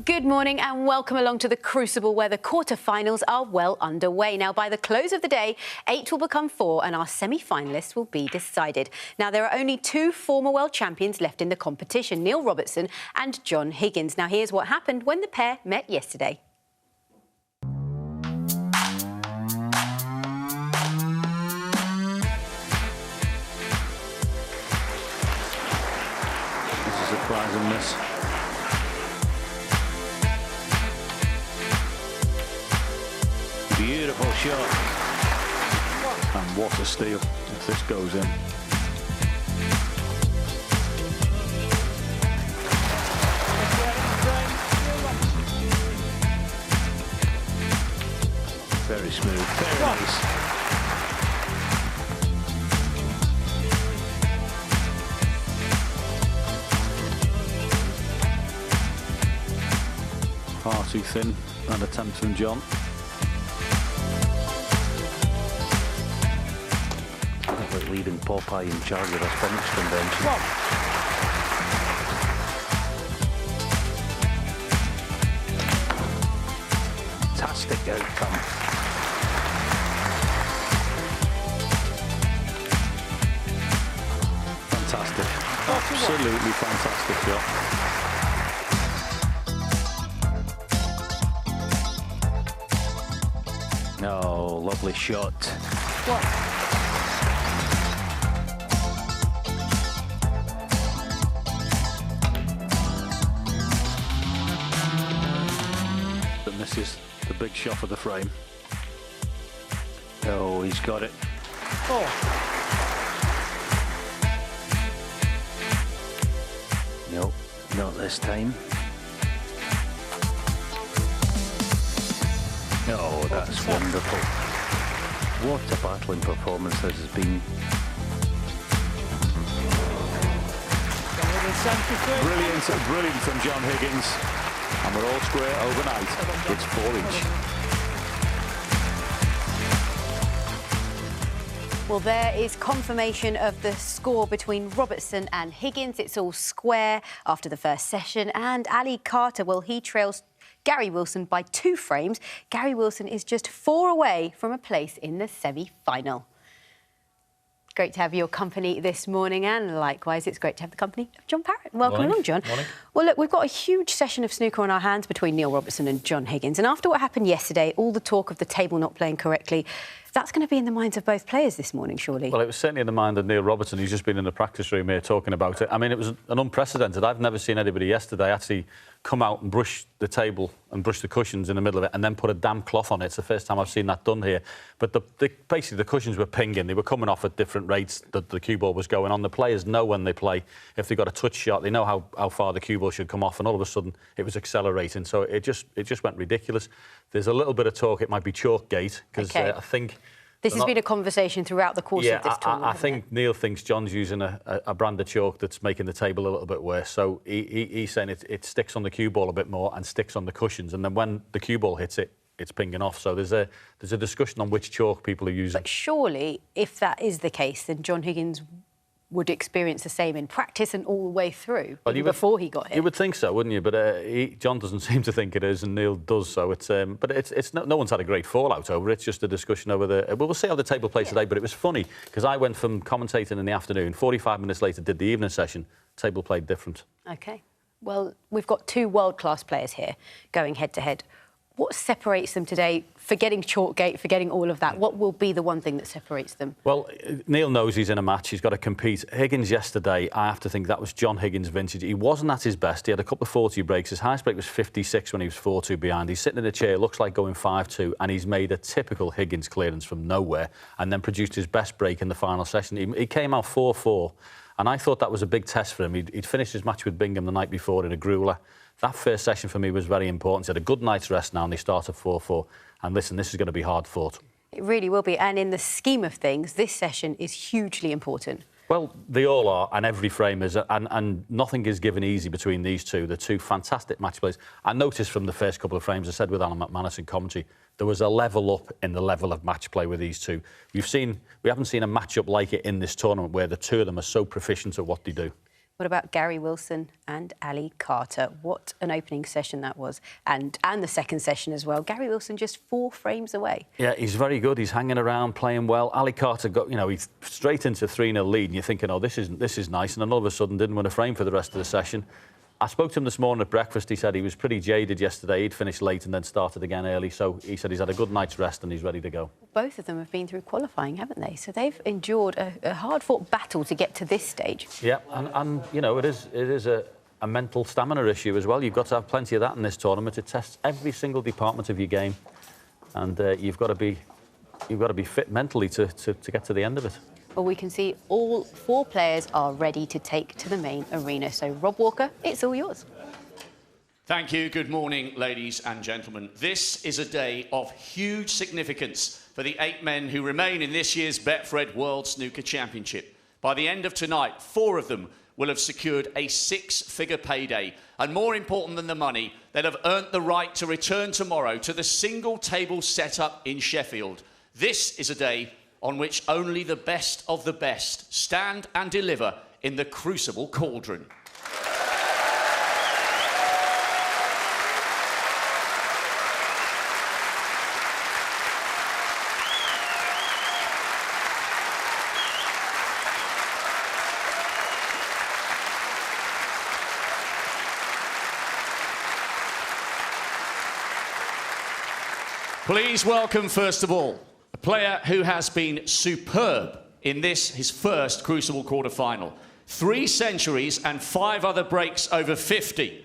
Good morning and welcome along to the Crucible, where the quarter-finals are well underway. Now, by the close of the day, 8 will become 4 and our semi-finalists will be decided. Now, there are only 2 former world champions left in the competition, Neil Robertson and John Higgins. Now, here's what happened when the pair met yesterday. This is surprising, this. Beautiful shot. And what a steal if this goes in. Very smooth, very nice. Far too thin, that attempt from John. Like leading Popeye in charge of a Spanish convention. Fantastic outcome. Fantastic. Absolutely fantastic shot. Oh, lovely shot. What? Misses the big shot of the frame. Oh, he's got it. Oh. No, not this time. Oh, that's wonderful. What a battling performance this has been. Brilliant from John Higgins. And we're all square overnight. It's 4-inch. Well, there is confirmation of the score between Robertson and Higgins. It's all square after the first session. And Ali Carter, well, he trails Gary Wilson by 2 frames. Gary Wilson is just 4 away from a place in the semi-final. Great to have your company this morning, and likewise, it's great to have the company of John Parrott. Welcome along, John. Morning. Well, look, we've got a huge session of snooker on our hands between Neil Robertson and John Higgins. And after what happened yesterday, all the talk of the table not playing correctly, that's going to be in the minds of both players this morning, surely. Well, it was certainly in the mind of Neil Robertson. He's just been in the practice room here talking about it. I mean, it was an unprecedented. I've never seen anybody yesterday actually come out and brush the table and brush the cushions in the middle of it and then put a damp cloth on it. It's the first time I've seen that done here. But basically the cushions were pinging. They were coming off at different rates that the cue ball was going on. The players know when they play, if they've got a touch shot, they know how far the cue ball should come off, and all of a sudden it was accelerating. So it just went ridiculous. There's a little bit of talk it might be chalkgate, because I think... This has been a conversation throughout the course of this tournament. I think Neil thinks John's using a brand of chalk that's making the table a little bit worse. So he's saying it sticks on the cue ball a bit more and sticks on the cushions, and then when the cue ball hits it, it's pinging off. So there's a discussion on which chalk people are using. But surely, if that is the case, then John Higgins would experience the same in practice and all the way through, even before he got hit. You would think so, wouldn't you? But John doesn't seem to think it is, and Neil does. So it's no one's had a great fallout over it. It's just a discussion over the. We'll see how the table plays today. But it was funny because I went from commentating in the afternoon. 45 minutes later, did the evening session. Table played different. OK. Well, we've got 2 world-class players here going head-to-head. What separates them today, forgetting chalkgate, forgetting all of that? What will be the one thing that separates them? Well, Neil knows he's in a match. He's got to compete. Higgins yesterday, I have to think that was John Higgins' vintage. He wasn't at his best. He had a couple of 40 breaks. His highest break was 56 when he was 4-2 behind. He's sitting in a chair, looks like going 5-2, and he's made a typical Higgins clearance from nowhere and then produced his best break in the final session. He came out 4-4. And I thought that was a big test for him. He'd finished his match with Bingham the night before in a grueler. that first session for me was very important. He had a good night's rest now, and they start at 4-4. And listen, this is going to be hard fought. It really will be. And in the scheme of things, this session is hugely important. Well, they all are, and every frame is, and nothing is given easy between these two. The two fantastic match players. I noticed from the first couple of frames, I said with Alan McManus in commentary, there was a level up in the level of match play with these two. We haven't seen a match-up like it in this tournament where the two of them are so proficient at what they do. What about Gary Wilson and Ali Carter? What an opening session that was, and the second session as well. Gary Wilson just 4 frames away. Yeah, he's very good. He's hanging around, playing well. Ali Carter got, he's straight into 3-0 lead, and you're thinking, oh, this is nice, and then all of a sudden didn't win a frame for the rest of the session. I spoke to him this morning at breakfast. He said he was pretty jaded yesterday. He'd finished late and then started again early. So he said he's had a good night's rest and he's ready to go. Both of them have been through qualifying, haven't they? So they've endured a hard-fought battle to get to this stage. Yeah, and it is a mental stamina issue as well. You've got to have plenty of that in this tournament. It tests every single department of your game, and you've got to be fit mentally to get to the end of it. Well, we can see all 4 players are ready to take to the main arena. So, Rob Walker, it's all yours. Thank you. Good morning, ladies and gentlemen. This is a day of huge significance for the 8 men who remain in this year's Betfred World Snooker Championship. By the end of tonight, 4 of them will have secured a 6-figure payday. And more important than the money, they'll have earned the right to return tomorrow to the single table setup in Sheffield. This is a day on which only the best of the best stand and deliver in the Crucible Cauldron. Please welcome, first of all, a player who has been superb in this, his first Crucible quarter-final. 3 centuries and 5 other breaks over 50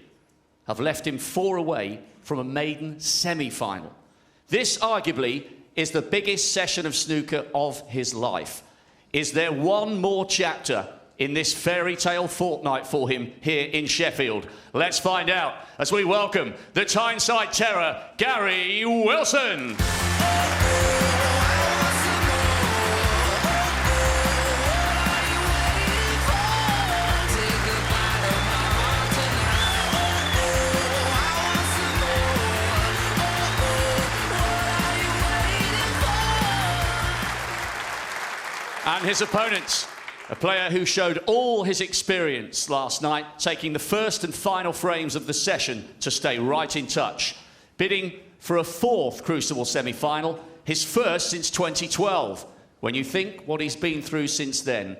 have left him 4 away from a maiden semi-final. This, arguably, is the biggest session of snooker of his life. Is there one more chapter in this fairy tale fortnight for him here in Sheffield? Let's find out as we welcome the Tyneside Terror, Gary Wilson. And his opponents, a player who showed all his experience last night, taking the first and final frames of the session to stay right in touch. Bidding for a 4th Crucible semi-final, his first since 2012. When you think what he's been through since then,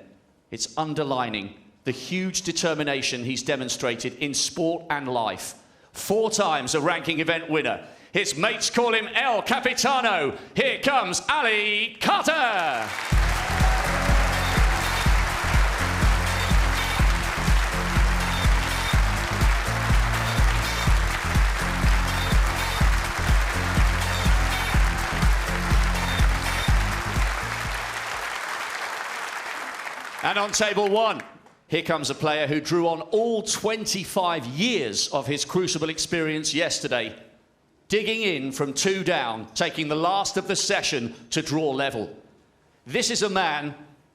it's underlining the huge determination he's demonstrated in sport and life. 4 times a ranking event winner. His mates call him El Capitano. Here comes Ali Carter. And on table 1, here comes a player who drew on all 25 years of his Crucible experience yesterday, digging in from 2 down, taking the last of the session to draw level. This is a man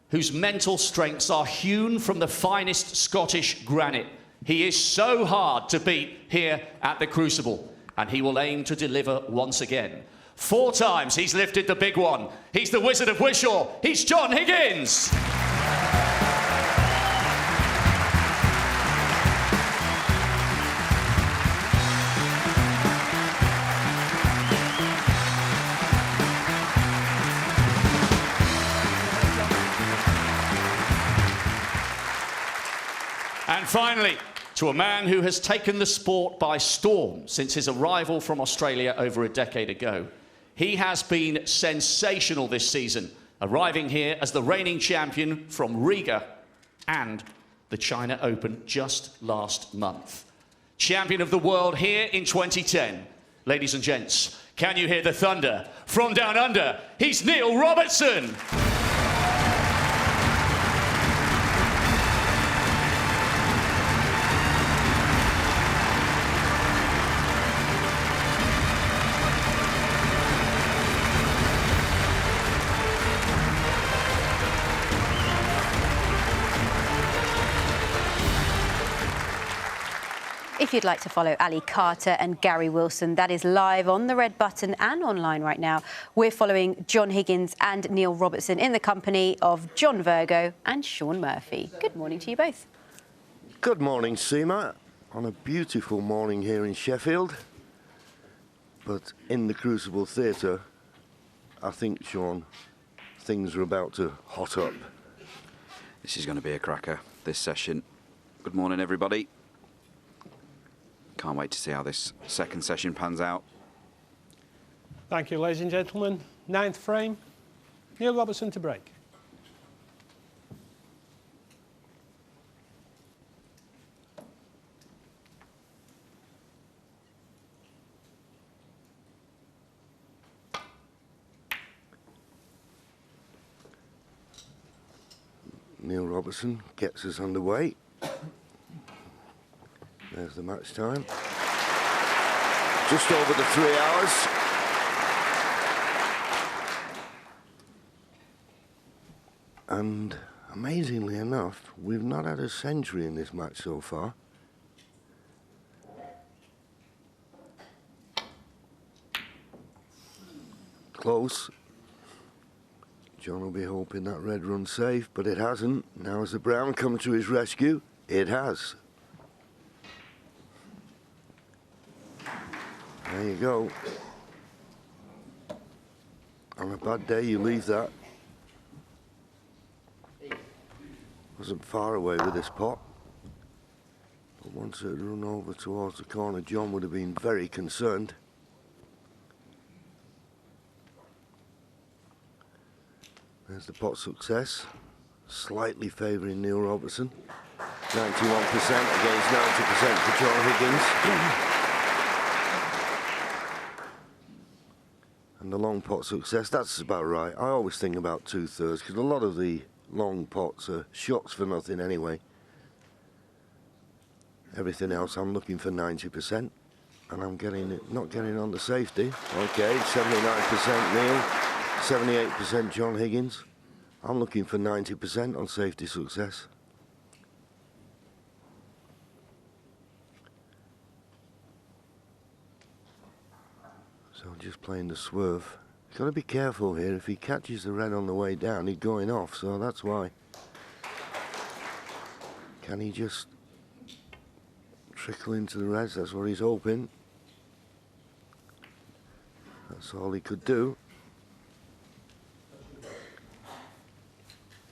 whose mental strengths are hewn from the finest Scottish granite. He is so hard to beat here at the Crucible, and he will aim to deliver once again. 4 times he's lifted the big one. He's the Wizard of Wishaw. He's John Higgins. And finally, to a man who has taken the sport by storm since his arrival from Australia over a decade ago. He has been sensational this season, arriving here as the reigning champion from Riga and the China Open just last month. Champion of the world here in 2010. Ladies and gents, can you hear the thunder? From down under, he's Neil Robertson. If you'd like to follow Ali Carter and Gary Wilson, that is live on the red button and online right now. We're following John Higgins and Neil Robertson in the company of John Virgo and Shaun Murphy. Good morning to you both. Good morning, Seema. On a beautiful morning here in Sheffield. But in the Crucible Theatre, I think, Shaun, things are about to hot up. This is going to be a cracker, this session. Good morning, everybody. Can't wait to see how this second session pans out. Thank you, ladies and gentlemen. 9th frame, Neil Robertson to break. Neil Robertson gets us underway. There's the match time. Just over the 3 hours. And amazingly enough, we've not had a century in this match so far. Close. John will be hoping that red runs safe, but it hasn't. Now has the brown come to his rescue? It has. There you go. On a bad day, you leave that. Wasn't far away with this pot. But once it had run over towards the corner, John would have been very concerned. There's the pot success, slightly favouring Neil Robertson. 91% against 90% for John Higgins. And the long pot success, that's about right. I always think about 2/3 because a lot of the long pots are shots for nothing anyway. Everything else I'm looking for 90%, and I'm not getting on the safety. Okay, 79% Neil. 78% John Higgins. I'm looking for 90% on safety success. So just playing the swerve. He's got to be careful here. If he catches the red on the way down, he's going off, so that's why. Can he just trickle into the reds? That's what he's hoping. That's all he could do.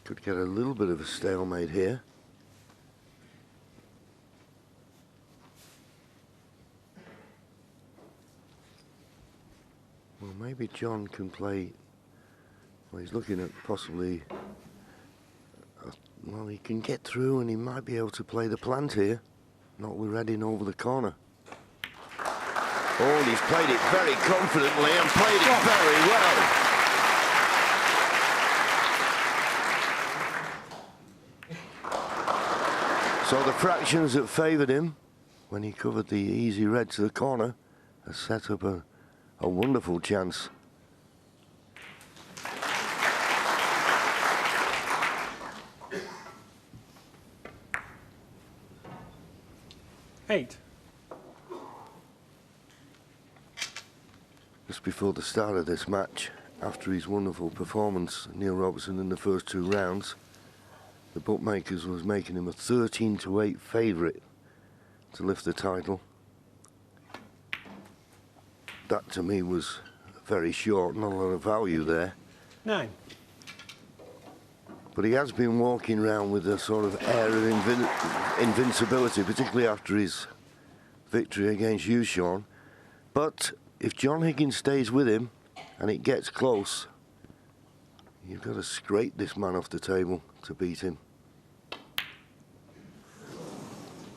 Could get a little bit of a stalemate here. Well, maybe John can play. Well, he's looking at possibly. Well, he can get through and he might be able to play the plant here. Not with red in over the corner. Oh, and he's played it very confidently and played it very well. So the fractions that favoured him when he covered the easy red to the corner has set up a wonderful chance. Eight. Just before the start of this match, after his wonderful performance, Neil Robertson in the first 2 rounds, the bookmakers was making him a 13-8 favourite to lift the title. That to me was very short, not a lot of value there. 9. But he has been walking around with a sort of air of invincibility, particularly after his victory against you, Shaun. But if John Higgins stays with him and it gets close, you've got to scrape this man off the table to beat him.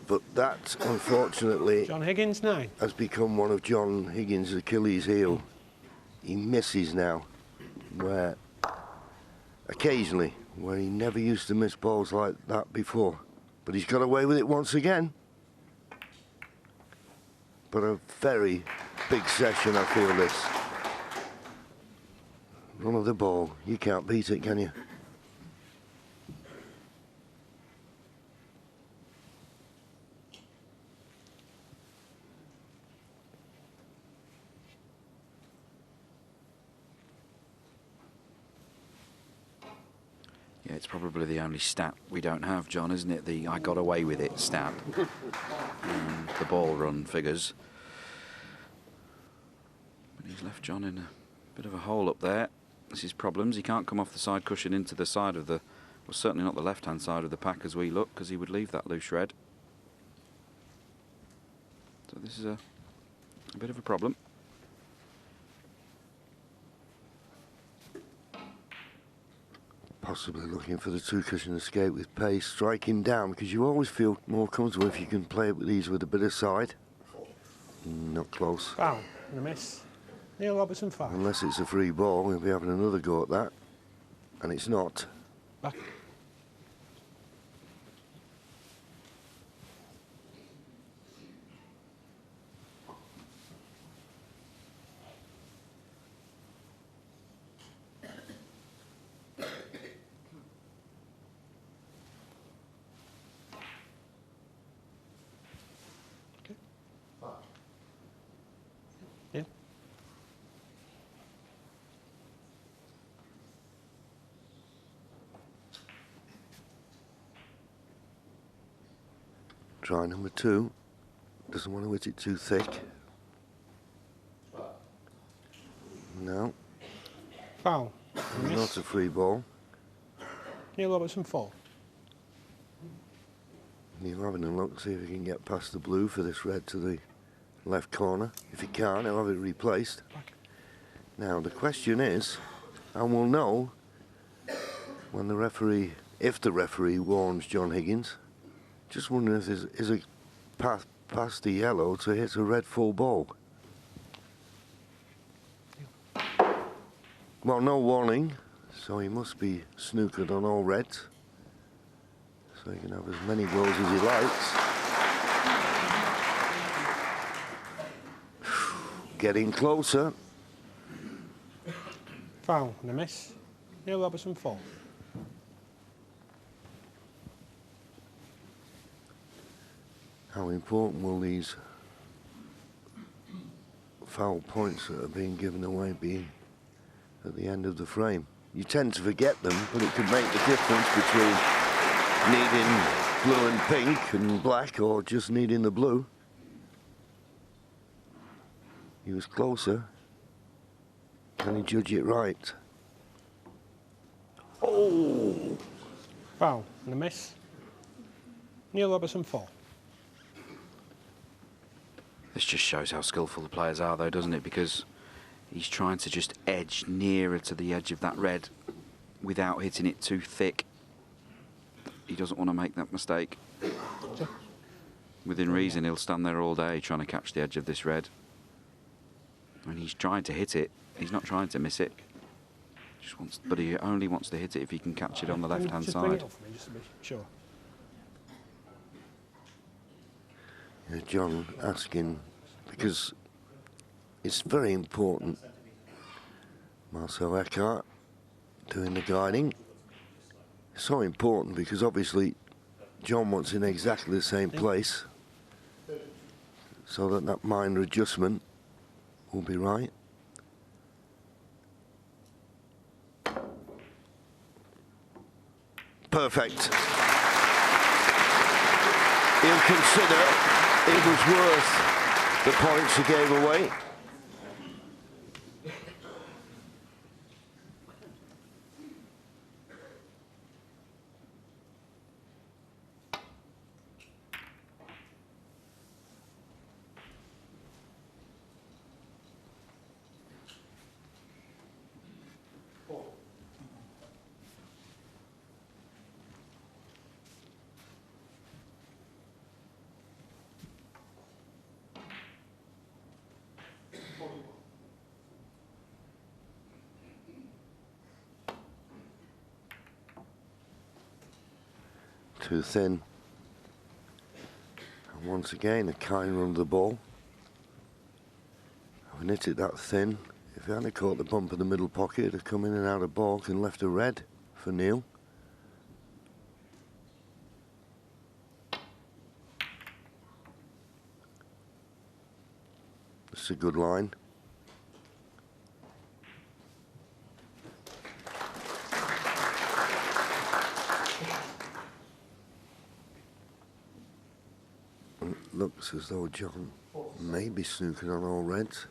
But that, unfortunately, John Higgins, 9. has become one of John Higgins' Achilles' heel. He misses now, where occasionally, where he never used to miss balls like that before. But he's got away with it once again. But a very big session, I feel this. Run of the ball, you can't beat it, can you? Yeah, it's probably the only stat we don't have, John, isn't it? The I got away with it stat. The ball run figures. But he's left John in a bit of a hole up there. This is problems. He can't come off the side cushion into the side of the... Well, certainly not the left-hand side of the pack as we look, because he would leave that loose red. So this is a bit of a problem. Possibly looking for the two-cushion escape with pace, striking down, because you always feel more comfortable if you can play with these with a bit of side. Not close. Foul and a miss. Neil Robertson 5. Unless it's a free ball, we'll be having another go at that. And it's not. Back. Yeah. Try number 2. Doesn't want to hit it too thick. No, Foul. And a not miss. a free ball. Neil Robertson 4. Neil having a look, see if he can get past the blue for this red to the left corner. If he can't, he'll have it replaced. Now the question is, and we'll know when the referee, if the referee warns John Higgins. Just wondering if there's is a path past the yellow to hit a red full ball. Well, no warning, so he must be snookered on all reds. So he can have as many goals as he likes. Getting closer. Foul and a miss. Neil Robertson 4. How important will these foul points that are being given away be at the end of the frame? You tend to forget them, but it could make the difference between needing blue and pink and black or just needing the blue. He was closer. Can he judge it right? Oh! Foul and a miss. Neil Robertson 4. This just shows how skillful the players are, though, doesn't it? Because he's trying to just edge nearer to the edge of that red without hitting it too thick. He doesn't want to make that mistake. Within reason, he'll stand there all day trying to catch the edge of this red. And he's trying to hit it. He's not trying to miss it. Just wants, but he only wants to hit it if he can catch it on the left-hand Just bring it side. up for me, just to be sure. Yeah, John asking, because it's very important. Marcel Eckhart doing the guiding. So important because obviously John wants in exactly the same place so that that minor adjustment will be right. Perfect. He'll consider it was worth the points he gave away. Too thin. And once again, a kind run of the ball. Having hit it that thin, if he hadn't caught the bump in the middle pocket, it'd have come in and out of balk and left a red for Neil. It's a good line. looks as though John may be snooking on all reds.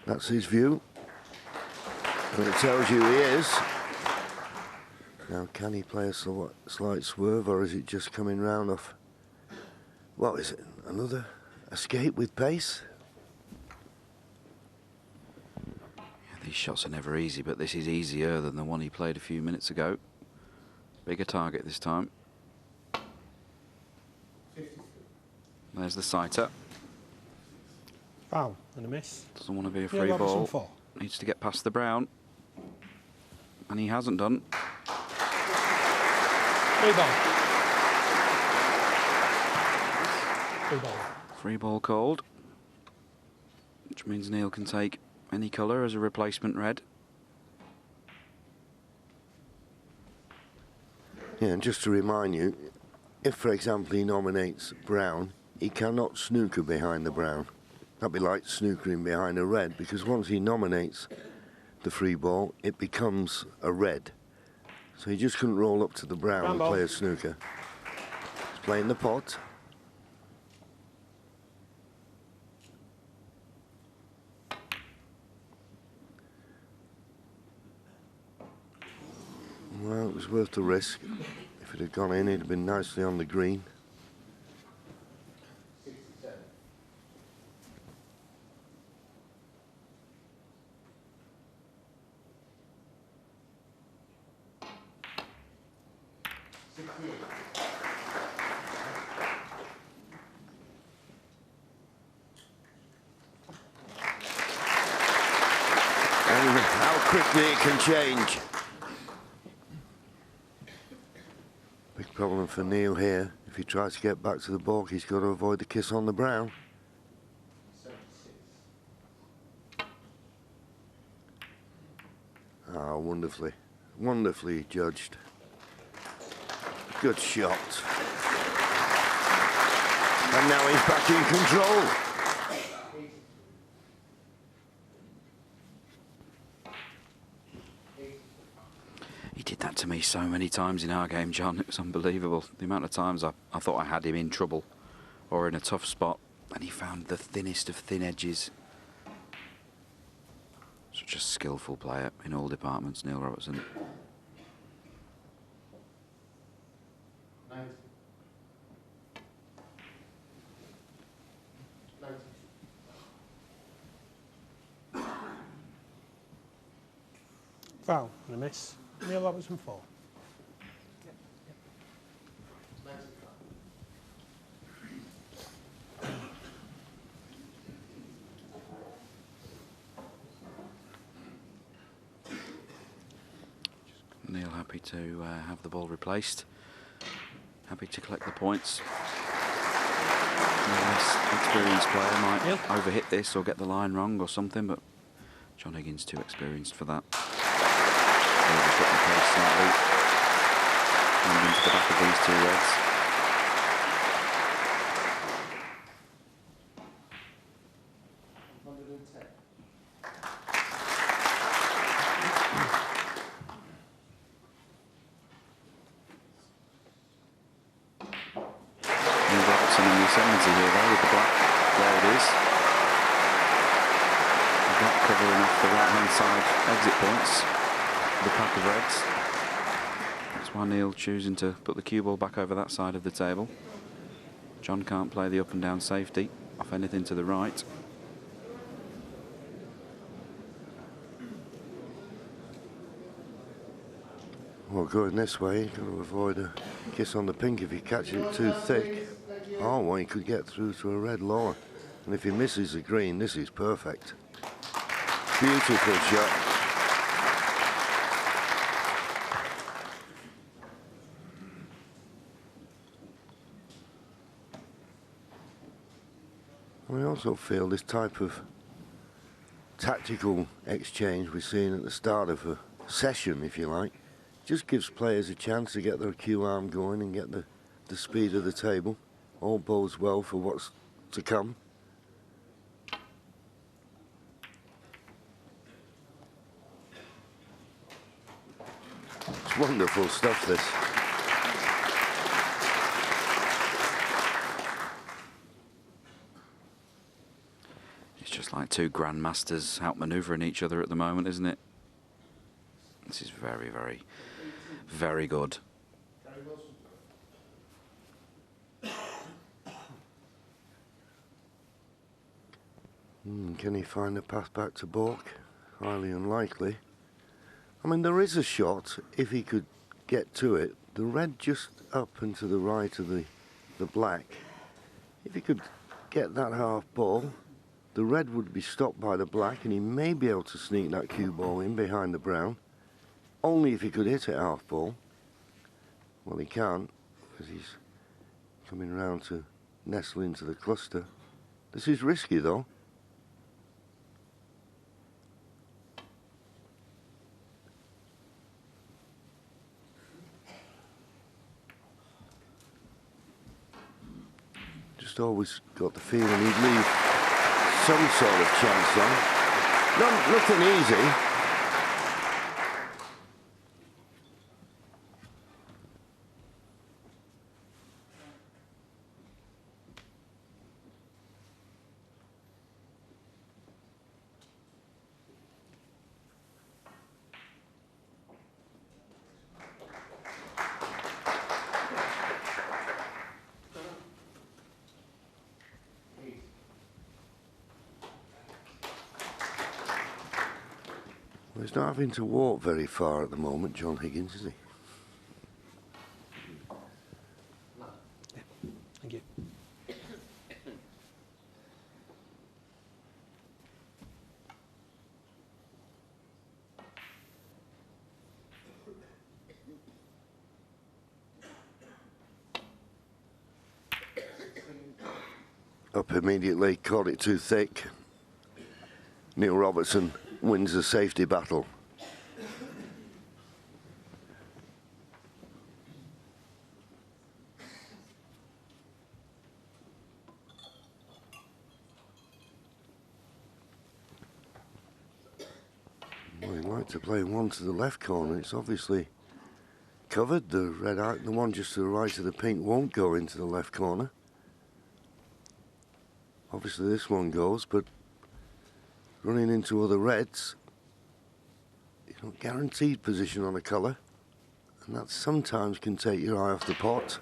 That's his view. And it tells you he is. Now, can he play a slight swerve, or is it just coming round off? What is it? Another escape with pace? Yeah, these shots are never easy, but this is easier than the one he played a few minutes ago. Bigger target this time. There's the sighter. Foul and a miss. Doesn't want to be a Neil free Robertson, ball. 4. Needs to get past the brown. And he hasn't done. Free ball. Free ball. Free ball called. Which means Neil can take any colour as a replacement red. Yeah, and just to remind you, if, for example, he nominates brown, he cannot snooker behind the brown. That'd be like snookering behind a red, because once he nominates the free ball, it becomes a red. So he just couldn't roll up to the brown and play a snooker. He's playing the pot. Well, it was worth the risk. If it had gone in, it'd have been nicely on the green. And how quickly it can change. Big problem for Neil here. If he tries to get back to the balk, he's got to avoid the kiss on the brown. Ah, wonderfully, wonderfully judged. Good shot. And now he's back in control. He did that to me so many times in our game, John. It was unbelievable. The amount of times I thought I had him in trouble or in a tough spot, and he found the thinnest of thin edges. Such a skillful player in all departments, Neil Robertson. Foul and a miss. Neil Robertson, 4. Neil happy to have the ball replaced. Happy to collect the points. A less experienced player might overhit this or get the line wrong or something, but John Higgins too experienced for that. Overput the pace slightly. And into the back of these two reds. Robertson in the 70 here though, with the black where it is. The black covering off the right hand side exit points, the pack of reds. That's why Neil choosing to put the cue ball back over that side of the table. John can't play the up and down safety off anything to the right. Well, going this way, you've got to avoid a kiss on the pink if you catch it too thick. Oh, well, he could get through to a red lower. And if he misses the green, this is perfect. Beautiful shot. We also feel this type of tactical exchange we're seeing at the start of a session, if you like, just gives players a chance to get their cue arm going and get the speed of the table. All bodes well for what's to come. It's wonderful stuff, this. It's just like two grandmasters outmanoeuvring each other at the moment, isn't it? This is very, very, very good. Can he find a path back to balk? Highly unlikely. I mean, there is a shot, if he could get to it. The red just up and to the right of the black. If he could get that half ball, the red would be stopped by the black, and he may be able to sneak that cue ball in behind the brown. Only if he could hit it half ball. Well, he can't, because he's coming round to nestle into the cluster. This is risky, though. Just always got the feeling he'd leave some sort of chance on. Nothing easy. Well, he's not having to walk very far at the moment, John Higgins, is he? Thank you. Up immediately, caught it too thick. Neil Robertson wins the safety battle. Well, he'd like to play one to the left corner. It's obviously covered. The red eye, the one just to the right of the pink won't go into the left corner. Obviously this one goes, but running into other reds, you know, guaranteed position on a colour, and that sometimes can take your eye off the pot.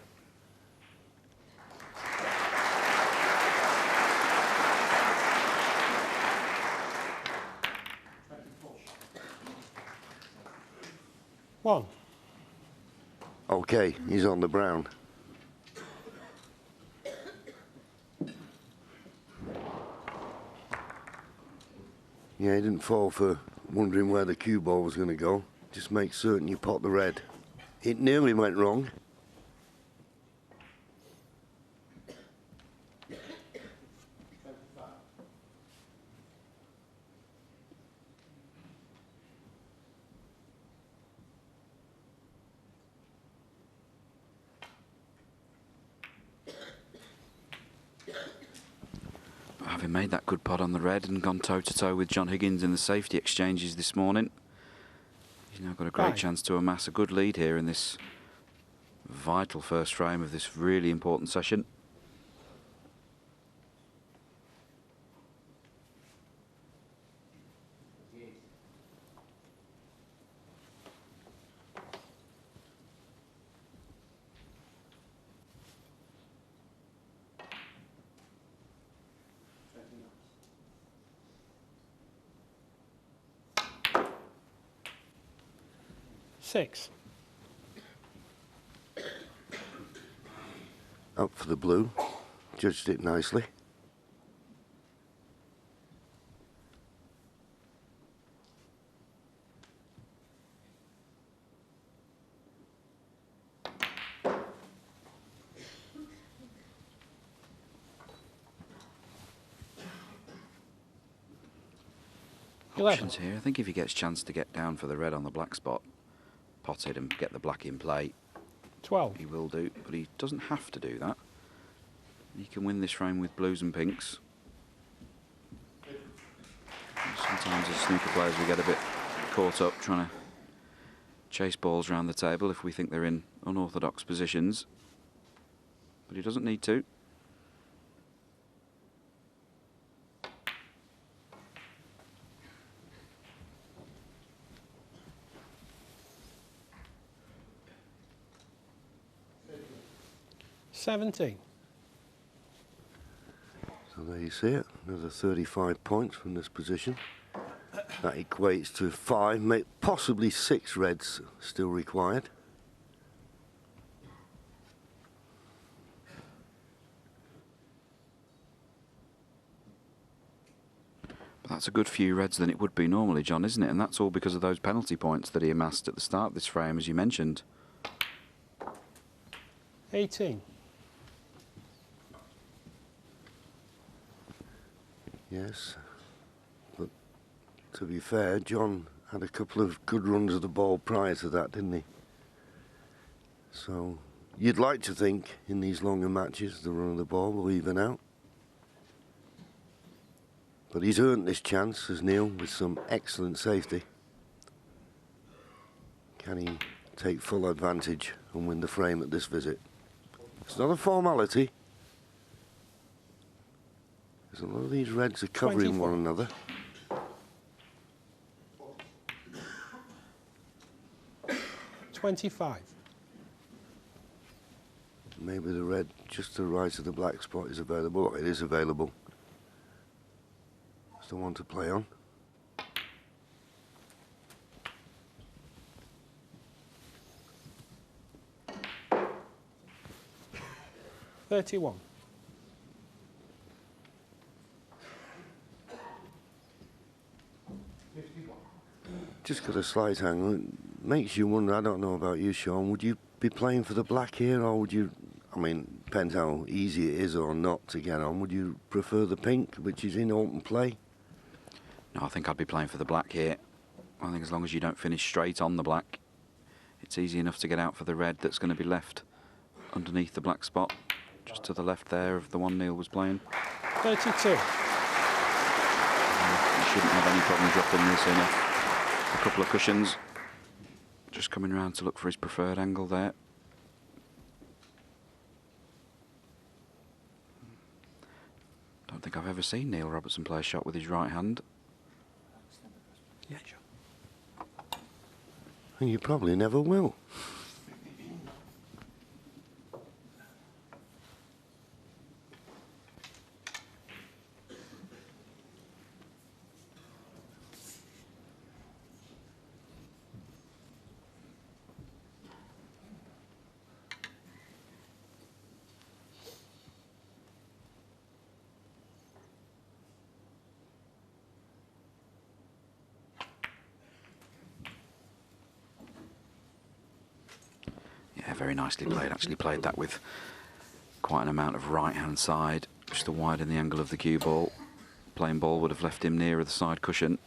One. Okay, he's on the brown. Yeah, he didn't fall for wondering where the cue ball was going to go. Just make certain you pot the red. It nearly went wrong. Having made that good pot on the red and gone toe-to-toe with John Higgins in the safety exchanges this morning, he's now got a great chance to amass a good lead here in this vital first frame of this really important session. Six. Up for the blue. Judged it nicely. Options here. I think if he gets a chance to get down for the red on the black spot, pot it and get the black in play, 12. he will do, but he doesn't have to do that. He can win this frame with blues and pinks. Sometimes as snooker players we get a bit caught up trying to chase balls around the table if we think they're in unorthodox positions. But he doesn't need to. So there you see it, another 35 points from this position. That equates to 5, possibly 6 reds still required. But that's a good few reds than it would be normally, John, isn't it? And that's all because of those penalty points that he amassed at the start of this frame, as you mentioned. 18. Yes, but to be fair, John had a couple of good runs of the ball prior to that, didn't he? So you'd like to think in these longer matches the run of the ball will even out. But he's earned this chance, as Neil, with some excellent safety. Can he take full advantage and win the frame at this visit? It's not a formality. Because a lot of these reds are covering 24. one another. $25. Maybe the red just to the right of the black spot is available. Oh, it is available. It's the one to play on. $31. Just got a slight angle. It makes you wonder, I don't know about you, Sean, would you be playing for the black here, or would you, I mean, depends how easy it is or not to get on, would you prefer the pink, which is in open play? No, I think I'd be playing for the black here. I think as long as you don't finish straight on the black, it's easy enough to get out for the red that's going to be left underneath the black spot, just to the left there of the one Neil was playing. 32. You shouldn't have any problem dropping this in a couple of cushions. Just coming around to look for his preferred angle there. Don't think I've ever seen Neil Robertson play a shot with his right hand. Yeah, sure. And you probably never will. Yeah, very nicely played. Actually played that with quite an amount of right-hand side, just to widen the angle of the cue ball. Playing ball would have left him nearer the side cushion.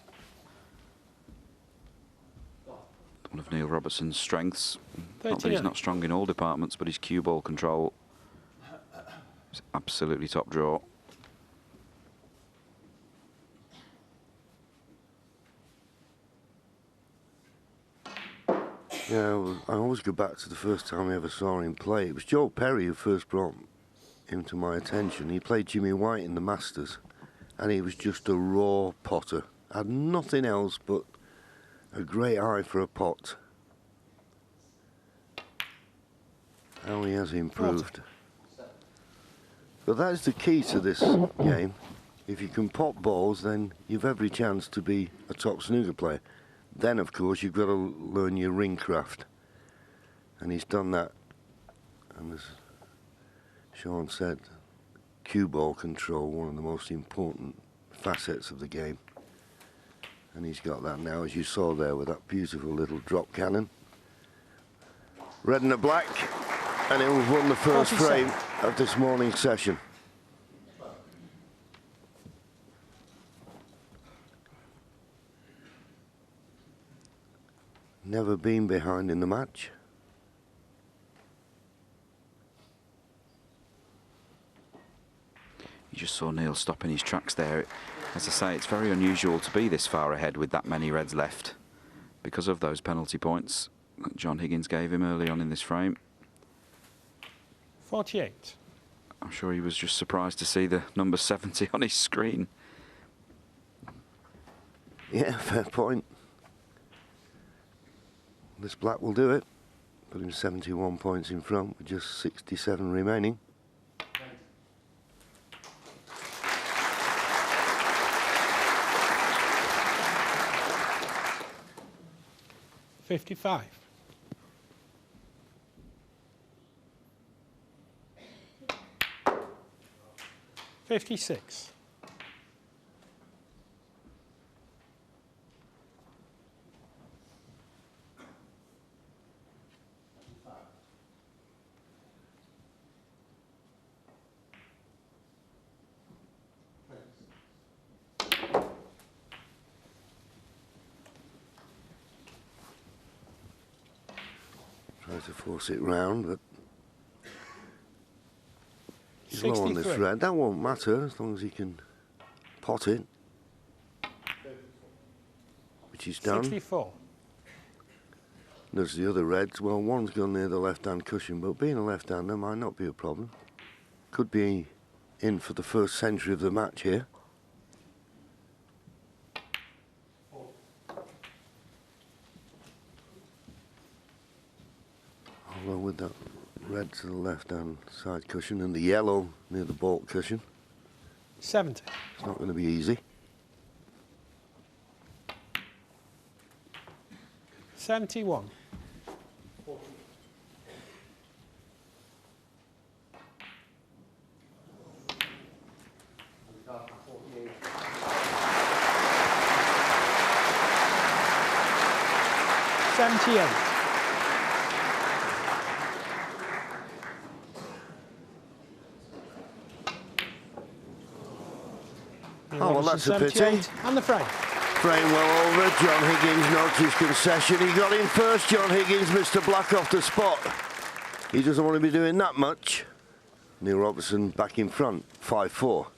One of Neil Robertson's strengths. Not that he's not strong in all departments, but his cue ball control is absolutely top draw. Yeah, well, I always go back to the first time I ever saw him play. It was Joe Perry who first brought him to my attention. He played Jimmy White in the Masters, and he was just a raw potter. Had nothing else but a great eye for a pot. How he has improved. But that is the key to this game. If you can pot balls, then you've every chance to be a top snooker player. Then, of course, you've got to learn your ring craft. And he's done that. And as Sean said, cue ball control, one of the most important facets of the game. And he's got that now, as you saw there, with that beautiful little drop cannon. Red and a black. And it was won the first frame of this morning's session. Never been behind in the match. You just saw Neil stopping his tracks there. As I say, it's very unusual to be this far ahead with that many reds left because of those penalty points. that John Higgins gave him early on in this frame. 48. I'm sure he was just surprised to see the number 70 on his screen. Yeah, fair point. This black will do it. Put him 71 points in front with just 67 remaining. $55. $56. Tries to force it round, but he's low on this 63. red. That won't matter as long as he can pot it, which he's done. 64. There's the other reds. Well, one's gone near the left-hand cushion, but being a left-hander might not be a problem. Could be in for the first century of the match here. Although with that red to the left-hand side cushion and the yellow near the baulk cushion, 70. it's not going to be easy. 71. $78. Oh, well, that's a pity. 78. And the frame. Frame well over. John Higgins notes his concession. He got in first, John Higgins. Mr. Black off the spot. He doesn't want to be doing that much. Neil Robertson back in front, 5-4.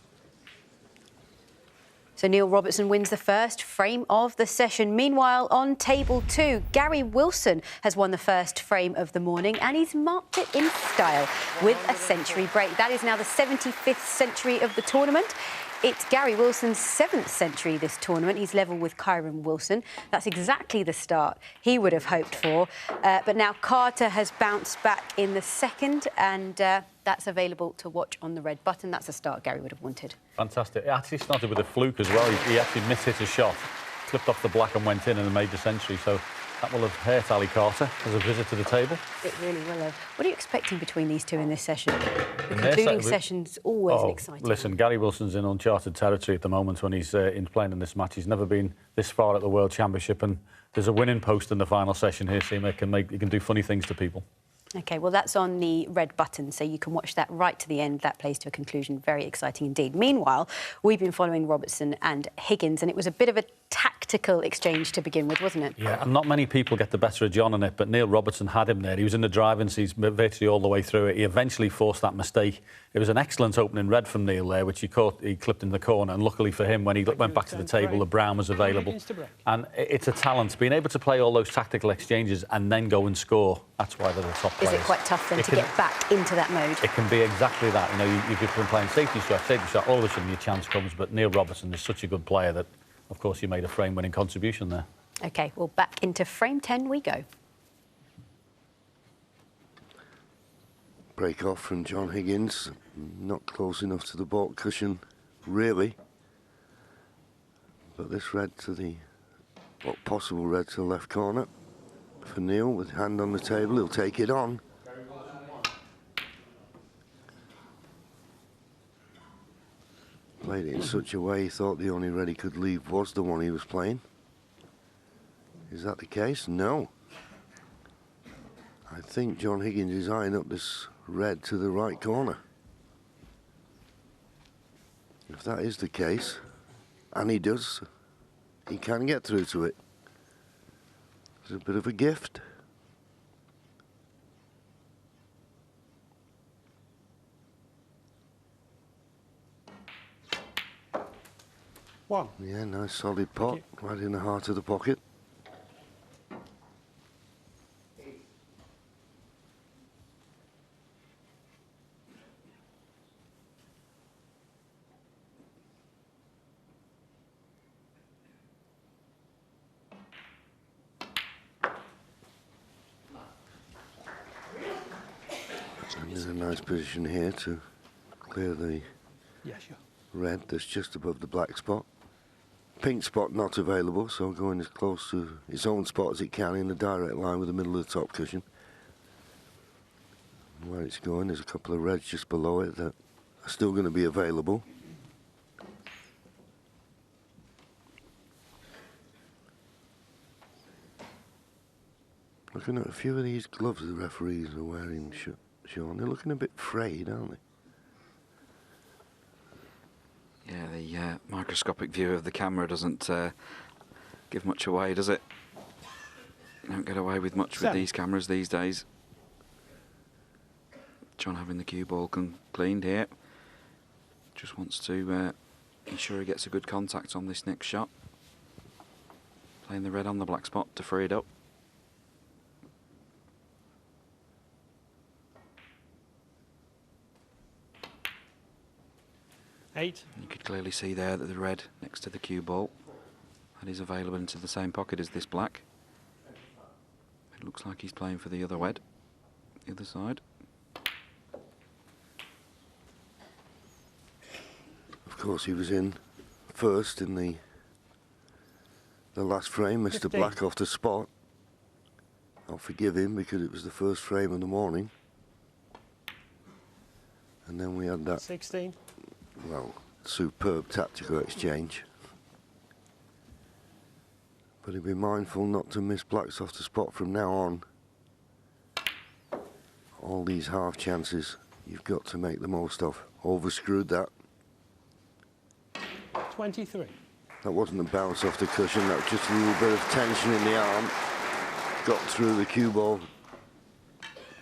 So Neil Robertson wins the first frame of the session. Meanwhile, on table 2, Gary Wilson has won the first frame of the morning and he's marked it in style with a century break. That is now the 75th century of the tournament. It's Gary Wilson's 7th century this tournament. He's level with Kyron Wilson. That's exactly the start he would have hoped for. But now Carter has bounced back in the second and that's available to watch on the red button. That's a start Gary would have wanted. Fantastic. It actually started with a fluke as well. He actually mishit a shot, clipped off the black and went in and made the century. So that will have hurt Ali Carter as a visit to the table. It really will have. What are you expecting between these two in this session? The concluding session's always an exciting listen, one. Gary Wilson's in uncharted territory at the moment when he's playing in this match. He's never been this far at the World Championship, and there's a winning post in the final session here, so he can do funny things to people. OK, well, that's on the red button, so you can watch that right to the end. That plays to a conclusion. Very exciting indeed. Meanwhile, we've been following Robertson and Higgins, and it was a bit of a tactical exchange to begin with, wasn't it? Yeah, and not many people get the better of John in it, but Neil Robertson had him there. He was in the driving seats virtually all the way through it. He eventually forced that mistake. It was an excellent opening red from Neil there, which he clipped in the corner, and luckily for him, when he went back to the table, the brown was available. And it's a talent. Being able to play all those tactical exchanges and then go and score, that's why they're the top players. Is it quite tough then to get back into that mode? It can be exactly that. You know, you've been playing safety shot, all of a sudden your chance comes, but Neil Robertson is such a good player that, of course, he made a frame-winning contribution there. OK, well, back into frame 10 we go. Break off from John Higgins. Not close enough to the baulk cushion, really. But this red to the, what possible red to the left corner. For Neil, with hand on the table, he'll take it on. Played it in such a way he thought the only red he could leave was the one he was playing. Is that the case? No. I think John Higgins is eyeing up this red to the right corner. If that is the case, and he does, he can get through to it. It's a bit of a gift. One. Yeah, nice solid pot, right in the heart of the pocket. nice position here to clear the Yeah, sure. red that's just above the black spot. Pink spot not available, so going as close to its own spot as it can in a direct line with the middle of the top cushion. Where it's going, there's a couple of reds just below it that are still going to be available. Looking at a few of these gloves the referees are wearing, Sean, they're looking a bit frayed, aren't they? Yeah, the microscopic view of the camera doesn't give much away, does it? You don't get away with much with these cameras these days. John having the cue ball cleaned here. Just wants to ensure he gets a good contact on this next shot. Playing the red on the black spot to free it up. Eight. You could clearly see there that the red next to the cue ball, that is available into the same pocket as this black. It looks like he's playing for the other red, the other side. Of course, he was in first in the last frame, Mr. 15. Black off the spot. I'll forgive him because it was the first frame of the morning. And then we had that, 16. well, superb tactical exchange. But he'd be mindful not to miss blacks off the spot from now on. All these half chances you've got to make the most of. Overscrewed that. 23. That wasn't a bounce off the cushion, that was just a little bit of tension in the arm. Got through the cue ball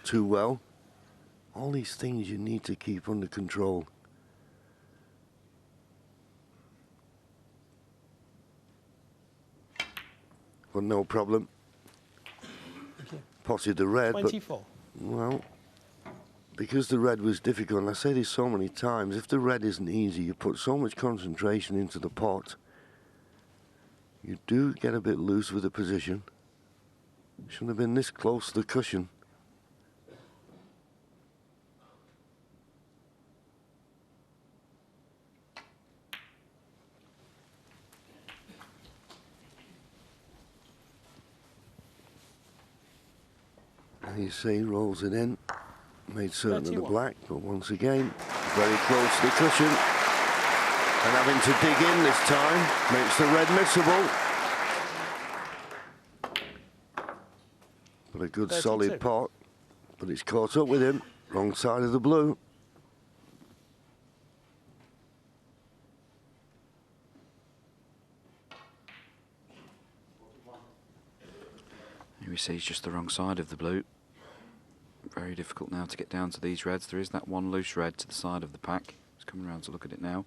too well. All these things you need to keep under control. But no problem. Potted the red, 24. but, well, because the red was difficult, and I say this so many times, if the red isn't easy, you put so much concentration into the pot, you do get a bit loose with the position. Shouldn't have been this close to the cushion. And you see, rolls it in, made certain of the 31. black, but once again, very close to the cushion. And having to dig in this time makes the red missable. But a good 32. solid pot, but it's caught up with him, wrong side of the blue. Here we see he's just the wrong side of the blue. Very difficult now to get down to these reds. There is that one loose red to the side of the pack. He's coming around to look at it now.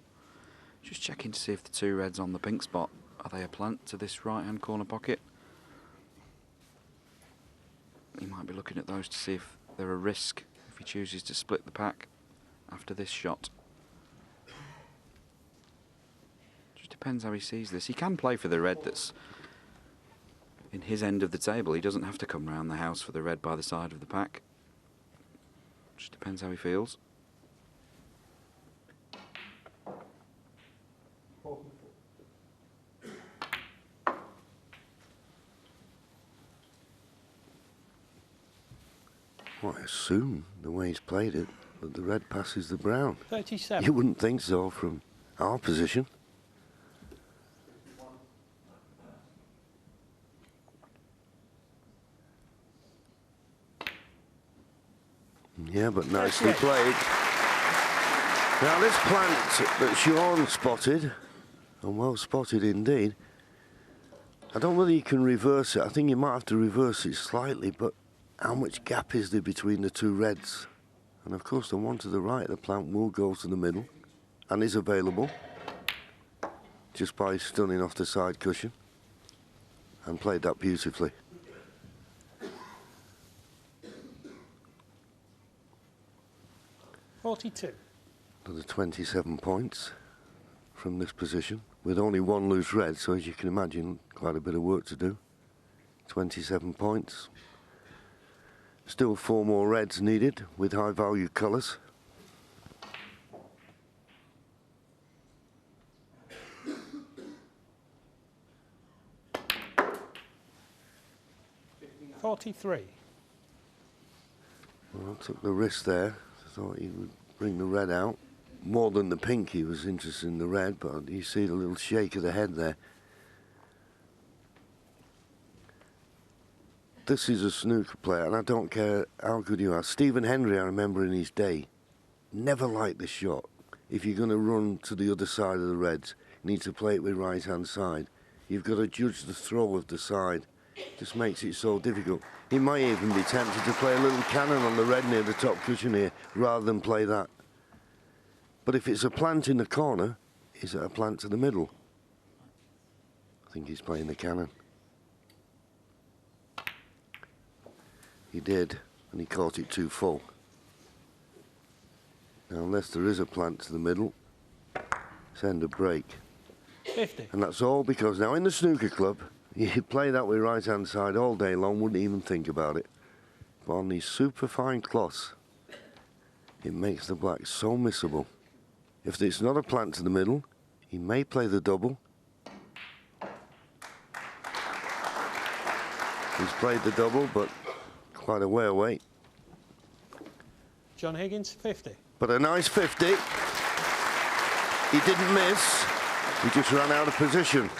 Just checking to see if the two reds on the pink spot, are they a plant to this right hand corner pocket? He might be looking at those to see if they're a risk if he chooses to split the pack after this shot. Just depends how he sees this. He can play for the red that's in his end of the table. He doesn't have to come round the house for the red by the side of the pack. Just depends how he feels. Well, I assume, the way he's played it, that the red passes the brown. 37. You wouldn't think so from our position. Yeah, but nicely played. Now this plant that Sean spotted, and well spotted indeed, I don't know whether you can reverse it. I think you might have to reverse it slightly, but how much gap is there between the two reds? And of course the one to the right, the plant will go to the middle and is available just by stunning off the side cushion, and played that beautifully. Another 27 points from this position, with only one loose red, so as you can imagine, quite a bit of work to do. 27 points. Still 4 more reds needed with high value colours. $43. Well, took the risk there. Thought he would bring the red out. More than the pink, he was interested in the red, but you see the little shake of the head there. This is a snooker player, and I don't care how good you are. Stephen Hendry, I remember in his day, never liked the shot. If you're going to run to the other side of the reds, you need to play it with right-hand side. You've got to judge the throw of the side. Just makes it so difficult. He might even be tempted to play a little cannon on the red near the top cushion here, rather than play that. But if it's a plant in the corner, is it a plant to the middle? I think he's playing the cannon. He did, and he caught it too full. Now, unless there is a plant to the middle, send a break. 50. And that's all because now in the snooker club, you play that with right-hand side all day long, wouldn't even think about it. But on these super fine cloths, it makes the black so missable. If it's not a plant to the middle, he may play the double. He's played the double, but quite a way away. John Higgins, 50. But a nice 50. He didn't miss. He just ran out of position.